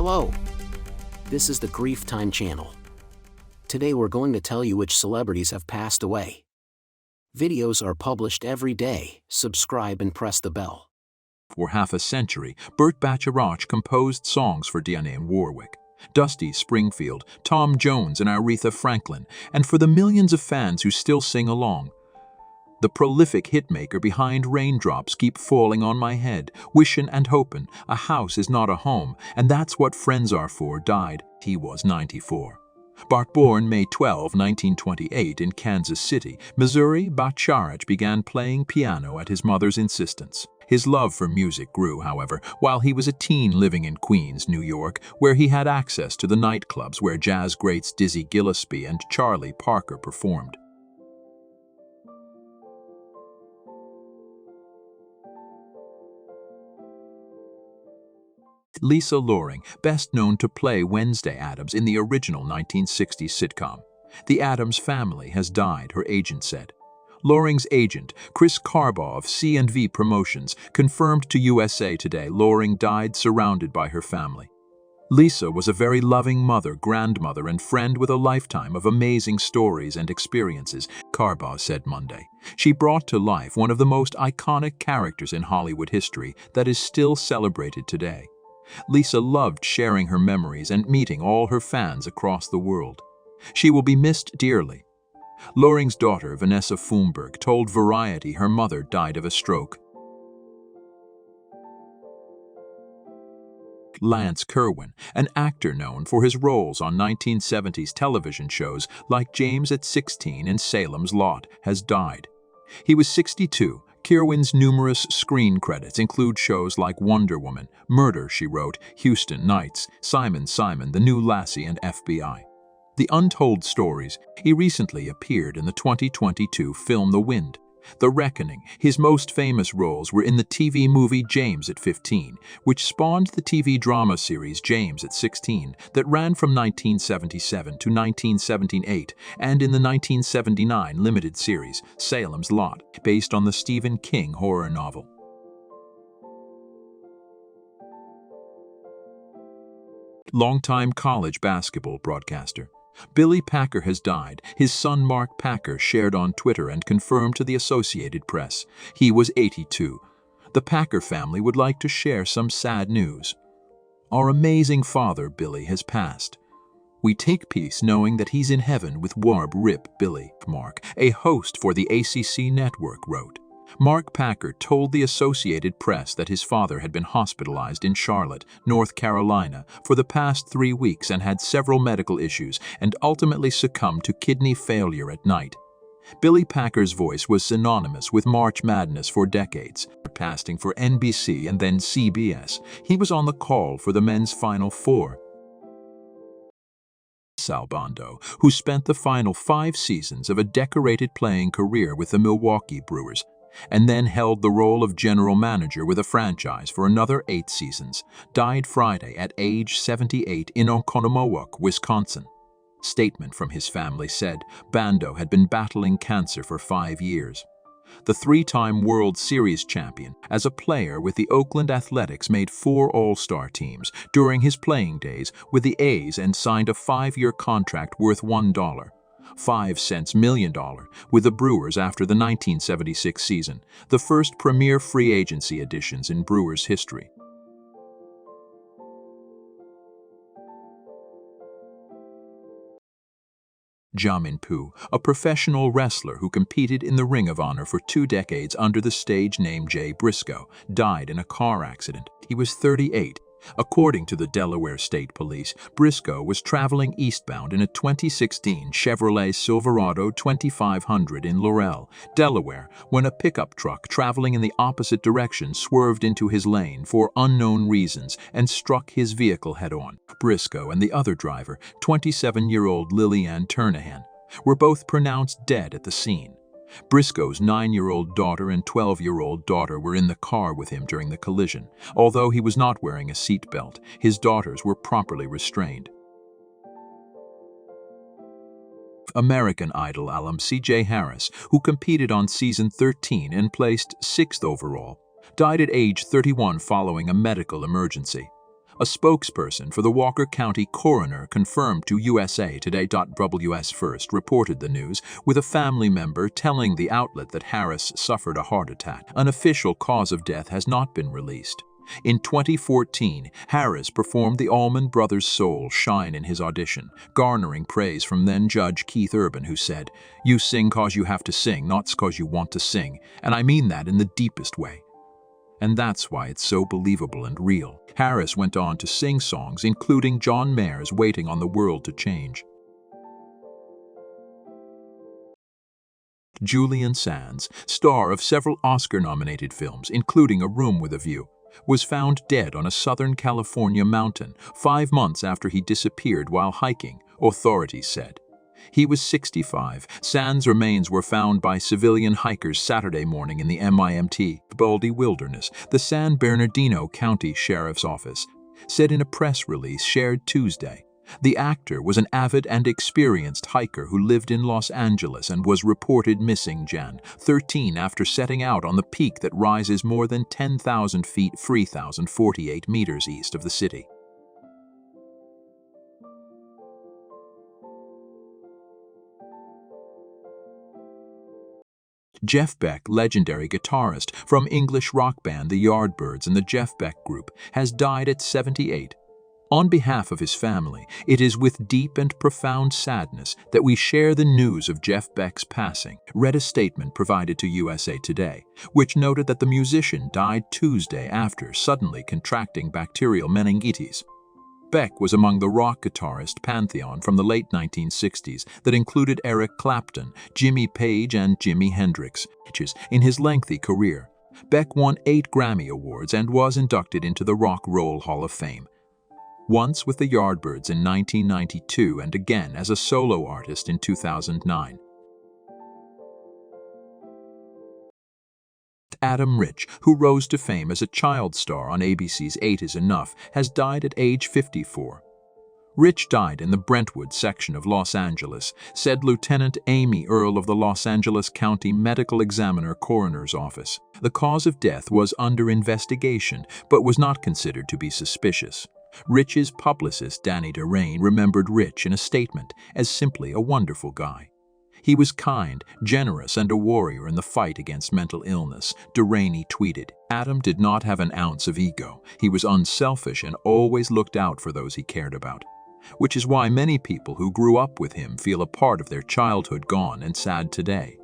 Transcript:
Hello, this is the Grief Time channel. Today we're going to tell you which celebrities have passed away. Videos are published every day, subscribe and press the bell. For half a century, Burt Bacharach composed songs for Dionne Warwick, Dusty Springfield, Tom Jones and Aretha Franklin, and for the millions of fans who still sing along. The prolific hitmaker behind Raindrops Keep Falling on My Head, Wishin' and Hopin', A House Is Not a Home, and That's What Friends Are For died. He was 94. Born May 12, 1928 in Kansas City, Missouri, Bacharach began playing piano at his mother's insistence. His love for music grew, however, while he was a teen living in Queens, New York, where he had access to the nightclubs where jazz greats Dizzy Gillespie and Charlie Parker performed. Lisa Loring, best known to play Wednesday Addams in the original 1960s sitcom. The Addams family has died, her agent said. Loring's agent, Chris Carbaugh of C&V Promotions, confirmed to USA Today Loring died surrounded by her family. Lisa was a very loving mother, grandmother, and friend with a lifetime of amazing stories and experiences, Carbaugh said Monday. She brought to life one of the most iconic characters in Hollywood history that is still celebrated today. Lisa loved sharing her memories and meeting all her fans across the world. She will be missed dearly. Loring's daughter, Vanessa Fulmberg, told Variety her mother died of a stroke. Lance Kerwin, an actor known for his roles on 1970s television shows like James at 16 and Salem's Lot, has died. He was 62. Kerwin's numerous screen credits include shows like Wonder Woman, Murder, She Wrote, Houston Nights, Simon, The New Lassie, and FBI. The Untold Stories. He recently appeared in the 2022 film The Wind. The Reckoning. His most famous roles were in the TV movie James at 15, which spawned the TV drama series James at 16 that ran from 1977 to 1978, and in the 1979 limited series Salem's Lot, based on the Stephen King horror novel. Longtime college basketball broadcaster Billy Packer has died, his son Mark Packer shared on Twitter and confirmed to the Associated Press. He was 82. The Packer family would like to share some sad news. Our amazing father, Billy, has passed. We take peace knowing that he's in heaven with Warb Rip Billy, Mark, a host for the ACC network, wrote. Mark Packer told the Associated Press that his father had been hospitalized in Charlotte, North Carolina, for the past 3 weeks and had several medical issues and ultimately succumbed to kidney failure at night. Billy Packer's voice was synonymous with March Madness for decades, casting for NBC and then CBS. He was on the call for the men's Final Four. Albando, who spent the final 5 seasons of a decorated playing career with the Milwaukee Brewers, and then held the role of general manager with a franchise for another 8 seasons, died Friday at age 78 in Oconomowoc, Wisconsin. Statement from his family said Bando had been battling cancer for 5 years. The 3-time World Series champion, as a player with the Oakland Athletics, made 4 All-Star teams during his playing days with the A's and signed a 5-year contract worth $1.05 million with the Brewers after the 1976 season, the first premier free agency additions in Brewers history. Jamin Poo, a professional wrestler who competed in the Ring of Honor for 2 decades under the stage name Jay Briscoe, died in a car accident. He was 38. According to the Delaware State Police, Briscoe was traveling eastbound in a 2016 Chevrolet Silverado 2500 in Laurel, Delaware, when a pickup truck traveling in the opposite direction swerved into his lane for unknown reasons and struck his vehicle head-on. Briscoe and the other driver, 27-year-old Lillian Turnahan, were both pronounced dead at the scene. Briscoe's 9-year-old daughter and 12-year-old daughter were in the car with him during the collision. Although he was not wearing a seatbelt, his daughters were properly restrained. American Idol alum C.J. Harris, who competed on season 13 and placed 6th overall, died at age 31 following a medical emergency. A spokesperson for the Walker County coroner confirmed to USA Today. WS First reported the news, with a family member telling the outlet that Harris suffered a heart attack. An official cause of death has not been released. In 2014, Harris performed the Allman Brothers' Soul Shine in his audition, garnering praise from then-Judge Keith Urban, who said, "You sing 'cause you have to sing, not 'cause you want to sing, and I mean that in the deepest way." And that's why it's so believable and real. Harris went on to sing songs including John Mayer's Waiting on the World to Change. Julian Sands, star of several Oscar-nominated films, including A Room with a View, was found dead on a Southern California mountain 5 months after he disappeared while hiking, authorities said. He was 65. Sands' remains were found by civilian hikers Saturday morning in the MIMT Baldy Wilderness, the San Bernardino County Sheriff's Office said in a press release shared Tuesday. The actor was an avid and experienced hiker who lived in Los Angeles and was reported missing Jan. 13 after setting out on the peak that rises more than 10,000 feet 3,048 meters east of the city. Jeff Beck, legendary guitarist from English rock band The Yardbirds and the Jeff Beck Group, has died at 78. On behalf of his family, it is with deep and profound sadness that we share the news of Jeff Beck's passing, read a statement provided to USA Today, which noted that the musician died Tuesday after suddenly contracting bacterial meningitis. Beck was among the rock guitarist pantheon from the late 1960s that included Eric Clapton, Jimmy Page, and Jimi Hendrix. In his lengthy career, Beck won 8 Grammy Awards and was inducted into the Rock and Roll Hall of Fame. Once with the Yardbirds in 1992 and again as a solo artist in 2009. Adam Rich, who rose to fame as a child star on ABC's 8 is Enough, has died at age 54. Rich died in the Brentwood section of Los Angeles, said Lieutenant Amy Earl of the Los Angeles County Medical Examiner Coroner's Office. The cause of death was under investigation, but was not considered to be suspicious. Rich's publicist, Danny DeRain, remembered Rich in a statement as simply a wonderful guy. He was kind, generous, and a warrior in the fight against mental illness, DeRain tweeted. Adam did not have an ounce of ego. He was unselfish and always looked out for those he cared about. Which is why many people who grew up with him feel a part of their childhood gone and sad today.